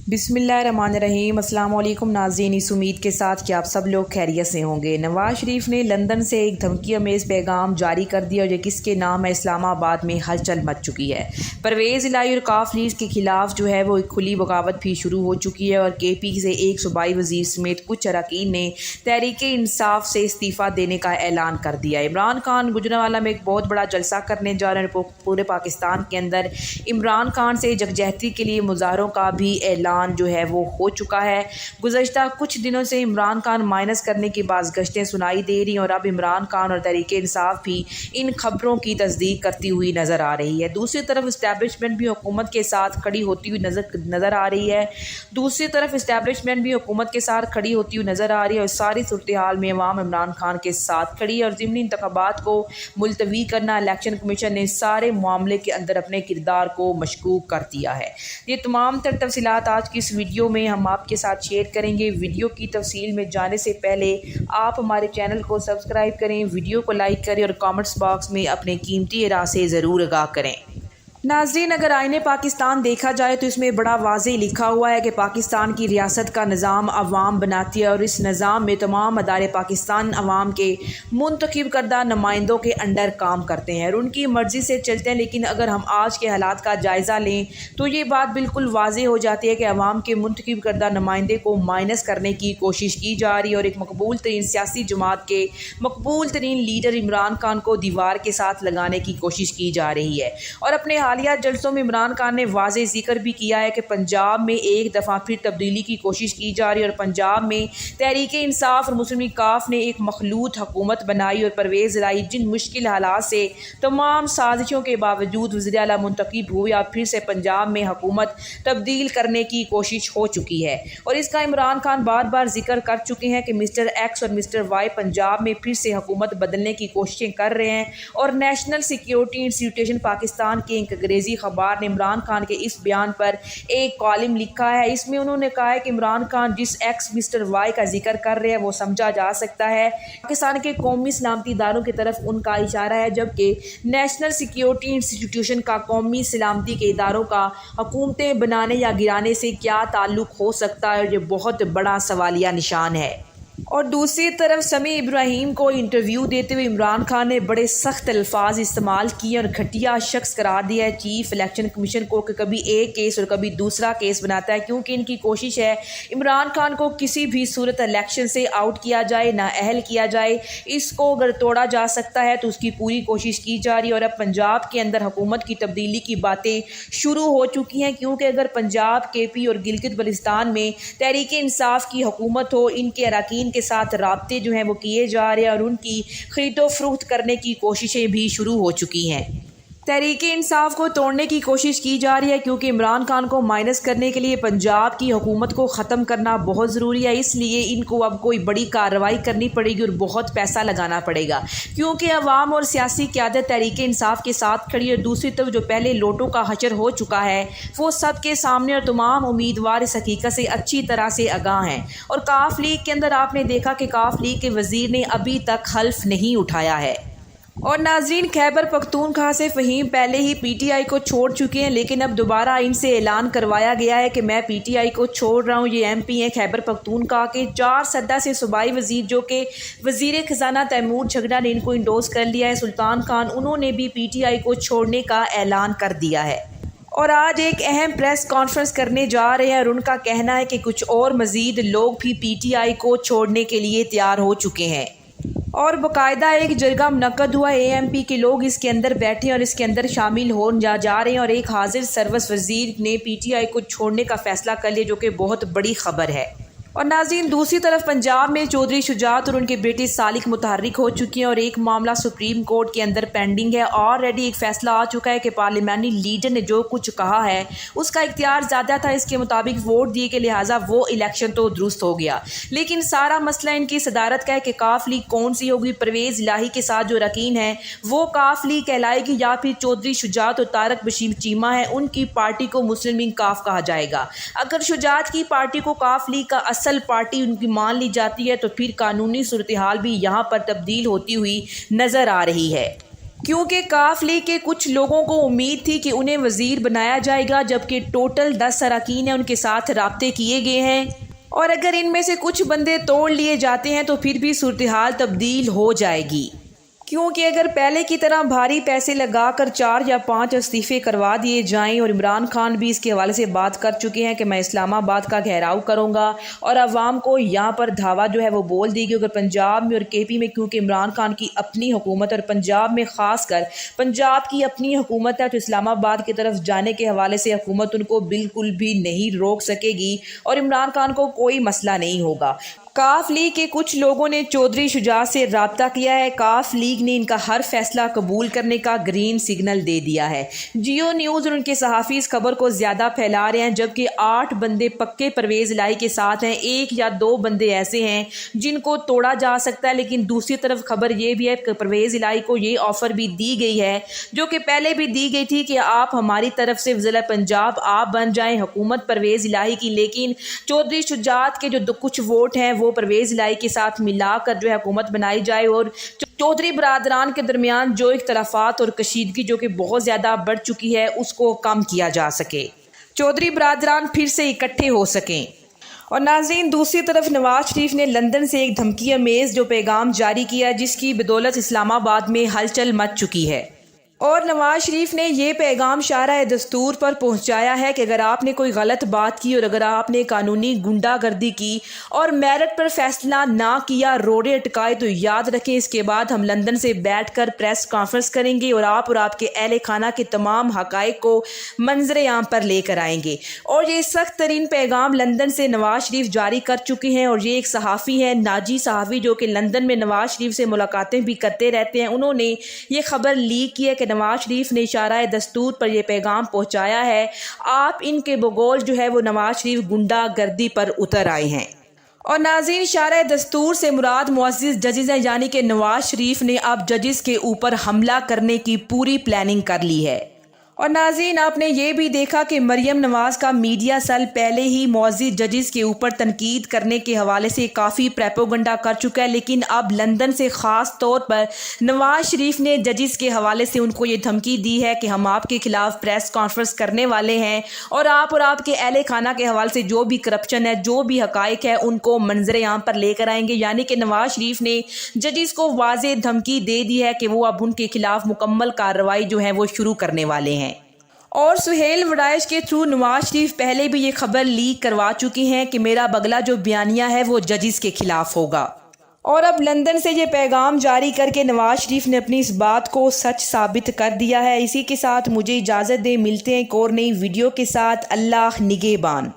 بسم اللہ الرحمن الرحیم۔ السلام علیکم ناظرین، اس امید کے ساتھ کہ آپ سب لوگ خیریت سے ہوں گے۔ نواز شریف نے لندن سے ایک دھمکی آمیز پیغام جاری کر دیا اور جس کے نام ہے اسلام آباد میں ہلچل مچ چکی ہے۔ پرویز الہی اور کاف لیڈ کے خلاف جو ہے وہ ایک کھلی بغاوت بھی شروع ہو چکی ہے اور کے پی سے ایک صوبائی وزیر سمیت کچھ اراکین نے تحریک انصاف سے استعفیٰ دینے کا اعلان کر دیا ہے۔ عمران خان گوجرانوالہ میں ایک بہت بڑا جلسہ کرنے جا رہے ہیں۔ پورے پاکستان کے اندر عمران خان سے یکجہتی کے لیے مظاہروں کا بھی اعلان جو ہے وہ ہو چکا ہے۔ گزشتہ کچھ دنوں سے عمران خان مائنس کرنے کی بعض گشتیں سنائی دے رہی ہیں اور اب عمران خان اور تحریک انصاف بھی ان خبروں کی تصدیق کرتی ہوئی نظر آ رہی ہے۔ دوسری طرف اسٹیبلشمنٹ بھی حکومت کے ساتھ کھڑی ہوتی ہوئی نظر آ رہی ہے اور ساری صورتحال میں عوام عمران خان کے ساتھ کھڑی ہے اور ضمنی انتخابات کو ملتوی کرنا الیکشن کمیشن نے سارے معاملے کے اندر اپنے کردار کو مشکوک کر دیا ہے۔ یہ تمام تر تفصیلات آج کی اس ویڈیو میں ہم آپ کے ساتھ شیئر کریں گے۔ ویڈیو کی تفصیل میں جانے سے پہلے آپ ہمارے چینل کو سبسکرائب کریں، ویڈیو کو لائک کریں اور کامنٹس باکس میں اپنے قیمتی رائے سے ضرور آگاہ کریں۔ ناظرین، اگر آئین پاکستان دیکھا جائے تو اس میں بڑا واضح لکھا ہوا ہے کہ پاکستان کی ریاست کا نظام عوام بناتی ہے اور اس نظام میں تمام ادارے پاکستان عوام کے منتخب کردہ نمائندوں کے انڈر کام کرتے ہیں اور ان کی مرضی سے چلتے ہیں۔ لیکن اگر ہم آج کے حالات کا جائزہ لیں تو یہ بات بالکل واضح ہو جاتی ہے کہ عوام کے منتخب کردہ نمائندے کو مائنس کرنے کی کوشش کی جا رہی ہے اور ایک مقبول ترین سیاسی جماعت کے مقبول ترین لیڈر عمران خان کو دیوار کے ساتھ لگانے کی کوشش کی جا رہی ہے۔ اور اپنے حالیہ جلسوں میں عمران خان نے واضح ذکر بھی کیا ہے کہ پنجاب میں ایک دفعہ پھر تبدیلی کی کوشش کی جا رہی ہے اور پنجاب میں تحریک انصاف اور مسلم لیگ کاف نے ایک مخلوط حکومت بنائی اور پرویز الہی جن مشکل حالات سے تمام سازشوں کے باوجود وزیر اعلیٰ منتخب ہوئے، اب پھر سے پنجاب میں حکومت تبدیل کرنے کی کوشش ہو چکی ہے اور اس کا عمران خان بار بار ذکر کر چکے ہیں کہ مسٹر ایکس اور مسٹر وائی پنجاب میں پھر سے حکومت بدلنے کی کوششیں کر رہے ہیں۔ اور نیشنل سیکیورٹی انسٹیٹیوشن پاکستان کی ایک انگریزی خبر نے عمران خان کے اس بیان پر ایک کالم لکھا ہے۔ اس میں انہوں نے کہا ہے کہ عمران خان جس ایکس مسٹر وائی کا ذکر کر رہے ہیں وہ سمجھا جا سکتا ہے پاکستان کے قومی سلامتی اداروں کی طرف ان کا اشارہ ہے، جبکہ نیشنل سیکیورٹی انسٹیٹیوشن کا قومی سلامتی کے اداروں کا حکومتیں بنانے یا گرانے سے کیا تعلق ہو سکتا ہے اور یہ بہت بڑا سوالیہ نشان ہے۔ اور دوسری طرف سمیع ابراہیم کو انٹرویو دیتے ہوئے عمران خان نے بڑے سخت الفاظ استعمال کیے اور گھٹیا شخص قرار دیا ہے چیف الیکشن کمیشن کو کہ کبھی ایک کیس اور کبھی دوسرا کیس بناتا ہے، کیونکہ ان کی کوشش ہے عمران خان کو کسی بھی صورت الیکشن سے آؤٹ کیا جائے، نااہل کیا جائے۔ اس کو اگر توڑا جا سکتا ہے تو اس کی پوری کوشش کی جا رہی ہے اور اب پنجاب کے اندر حکومت کی تبدیلی کی باتیں شروع ہو چکی ہیں، کیونکہ اگر پنجاب، کے پی اور گلگت بلتستان میں تحریک انصاف کی حکومت ہو، ان کے اراکین کے ساتھ رابطے جو ہیں وہ کیے جا رہے ہیں اور ان کی خرید و فروخت کرنے کی کوششیں بھی شروع ہو چکی ہیں۔ تحریک انصاف کو توڑنے کی کوشش کی جا رہی ہے کیونکہ عمران خان کو مائنس کرنے کے لیے پنجاب کی حکومت کو ختم کرنا بہت ضروری ہے، اس لیے ان کو اب کوئی بڑی کارروائی کرنی پڑے گی اور بہت پیسہ لگانا پڑے گا، کیونکہ عوام اور سیاسی قیادت تحریک انصاف کے ساتھ کھڑی ہے۔ دوسری طرف جو پہلے لوٹوں کا حشر ہو چکا ہے وہ سب کے سامنے اور تمام امیدوار اس حقیقت سے اچھی طرح سے آگاہ ہیں۔ اور کاف لیگ کے اندر آپ نے دیکھا کہ کاف لیگ کے وزیر نے ابھی تک حلف نہیں اٹھایا ہے۔ اور ناظرین، خیبر پختونخوا سے فہیم پہلے ہی پی ٹی آئی کو چھوڑ چکے ہیں، لیکن اب دوبارہ ان سے اعلان کروایا گیا ہے کہ میں پی ٹی آئی کو چھوڑ رہا ہوں۔ یہ ایم پی ہیں خیبر پختونخوا کے 4 سدہ سے صوبائی وزیر جو کہ وزیر خزانہ تیمور جھگڑا نے ان کو انڈوز کر لیا ہے، سلطان خان، انہوں نے بھی پی ٹی آئی کو چھوڑنے کا اعلان کر دیا ہے اور آج ایک اہم پریس کانفرنس کرنے جا رہے ہیں اور ان کا کہنا ہے کہ کچھ اور مزید لوگ بھی پی ٹی آئی کو چھوڑنے کے لیے تیار ہو چکے ہیں اور باقاعدہ ایک جرگہ منعقد ہوا، اے ایم پی کے لوگ اس کے اندر بیٹھے اور اس کے اندر شامل ہو جا رہے ہیں اور ایک حاضر سروس وزیر نے پی ٹی آئی کو چھوڑنے کا فیصلہ کر لیا، جو کہ بہت بڑی خبر ہے۔ اور ناظرین، دوسری طرف پنجاب میں چودھری شجاعت اور ان کے بیٹے سالک متحرک ہو چکے ہیں اور ایک معاملہ سپریم کورٹ کے اندر پینڈنگ ہے۔ آلریڈی ایک فیصلہ آ چکا ہے کہ پارلیمانی لیڈر نے جو کچھ کہا ہے اس کا اختیار زیادہ تھا، اس کے مطابق ووٹ دیے کے لہٰذا وہ الیکشن تو درست ہو گیا، لیکن سارا مسئلہ ان کی صدارت کا ہے کہ کاف لیگ کون سی ہوگی۔ پرویز الہی کے ساتھ جو رکین ہیں وہ کاف لیگ کہلائے گی یا پھر چودھری شجاعت اور طارق بشیر چیمہ ہیں ان کی پارٹی کو مسلم لیگ کاف کہا جائے گا۔ اگر شجاعت کی پارٹی کو کاف لیگ کا اصل پارٹی ان کی مان لی جاتی ہے تو پھر قانونی صورتحال بھی یہاں پر تبدیل ہوتی ہوئی نظر آ رہی ہے۔ کیونکہ کاف لیگ کے کچھ لوگوں کو امید تھی کہ انہیں وزیر بنایا جائے گا، جبکہ ٹوٹل 10 اراکین ہیں، ان کے ساتھ رابطے کیے گئے ہیں، اور اگر ان میں سے کچھ بندے توڑ لیے جاتے ہیں تو پھر بھی صورتحال تبدیل ہو جائے گی، کیونکہ اگر پہلے کی طرح بھاری پیسے لگا کر 4 یا 5 استعفے کروا دیے جائیں، اور عمران خان بھی اس کے حوالے سے بات کر چکے ہیں کہ میں اسلام آباد کا گھیراؤ کروں گا، اور عوام کو یہاں پر دھاوا جو ہے وہ بول دی گئی، اگر پنجاب میں اور کے پی میں کیونکہ عمران خان کی اپنی حکومت اور پنجاب میں خاص کر پنجاب کی اپنی حکومت ہے، تو اسلام آباد کی طرف جانے کے حوالے سے حکومت ان کو بالکل بھی نہیں روک سکے گی اور عمران خان کو کوئی مسئلہ نہیں ہوگا۔ کاف لیگ کے کچھ لوگوں نے چودھری شجاعت سے رابطہ کیا ہے۔ کاف لیگ نے ان کا ہر فیصلہ قبول کرنے کا گرین سگنل دے دیا ہے۔ جیو نیوز اور ان کے صحافی اس خبر کو زیادہ پھیلا رہے ہیں، جبکہ 8 بندے پکے پرویز الہی کے ساتھ ہیں، 1 یا 2 بندے ایسے ہیں جن کو توڑا جا سکتا ہے، لیکن دوسری طرف خبر یہ بھی ہے کہ پرویز الہی کو یہ آفر بھی دی گئی ہے، جو کہ پہلے بھی دی گئی تھی کہ آپ ہماری طرف سے وزیر پنجاب آپ بن جائیں حکومت پرویز الہی کی، لیکن چودھری شجاعت کے جو کچھ ووٹ ہیں وہ پرویز الہی کے ساتھ ملا کر جو ہے حکومت بنائی جائے، اور چودھری برادران کے درمیان جو اختلافات اور کشیدگی جو کہ بہت زیادہ بڑھ چکی ہے اس کو کم کیا جا سکے، چودھری برادران پھر سے اکٹھے ہو سکیں۔ اور ناظرین، دوسری طرف نواز شریف نے لندن سے ایک دھمکی امیز جو پیغام جاری کیا، جس کی بدولت اسلام آباد میں ہلچل مچ چکی ہے، اور نواز شریف نے یہ پیغام شارع دستور پر پہنچایا ہے کہ اگر آپ نے کوئی غلط بات کی اور اگر آپ نے قانونی گنڈا گردی کی اور میرٹ پر فیصلہ نہ کیا، روڑے اٹکائے، تو یاد رکھیں اس کے بعد ہم لندن سے بیٹھ کر پریس کانفرنس کریں گے اور آپ کے اہل خانہ کے تمام حقائق کو منظر عام پر لے کر آئیں گے۔ اور یہ سخت ترین پیغام لندن سے نواز شریف جاری کر چکے ہیں، اور یہ ایک صحافی ہے، ناجی صحافی، جو کہ لندن میں نواز شریف سے ملاقاتیں بھی کرتے رہتے ہیں، انہوں نے یہ خبر لیک کی ہے کہ نواز شریف نے اشارہ دستور پر یہ پیغام پہنچایا ہے، آپ ان کے بقول جو ہے وہ نواز شریف گنڈا گردی پر اتر آئے ہیں۔ اور ناظرین، اشارہ دستور سے مراد معزز ججز ہیں، یعنی کہ نواز شریف نے اب ججز کے اوپر حملہ کرنے کی پوری پلاننگ کر لی ہے۔ اور ناظرین، آپ نے یہ بھی دیکھا کہ مریم نواز کا میڈیا سیل پہلے ہی معزز ججز کے اوپر تنقید کرنے کے حوالے سے کافی پریپوگنڈا کر چکا ہے، لیکن اب لندن سے خاص طور پر نواز شریف نے ججز کے حوالے سے ان کو یہ دھمکی دی ہے کہ ہم آپ کے خلاف پریس کانفرنس کرنے والے ہیں، اور آپ کے اہل خانہ کے حوالے سے جو بھی کرپشن ہے، جو بھی حقائق ہے، ان کو منظر عام پر لے کر آئیں گے، یعنی کہ نواز شریف نے ججز کو واضح دھمکی دے دی ہے کہ وہ اب ان کے خلاف مکمل کارروائی جو ہے وہ شروع کرنے والے ہیں۔ اور سہیل وڑائش کے تھرو نواز شریف پہلے بھی یہ خبر لیک کروا چکی ہیں کہ میرا اگلا جو بیانیہ ہے وہ ججز کے خلاف ہوگا، اور اب لندن سے یہ پیغام جاری کر کے نواز شریف نے اپنی اس بات کو سچ ثابت کر دیا ہے۔ اسی کے ساتھ مجھے اجازت دیں، ملتے ہیں ایک اور نئی ویڈیو کے ساتھ۔ اللہ نگہبان۔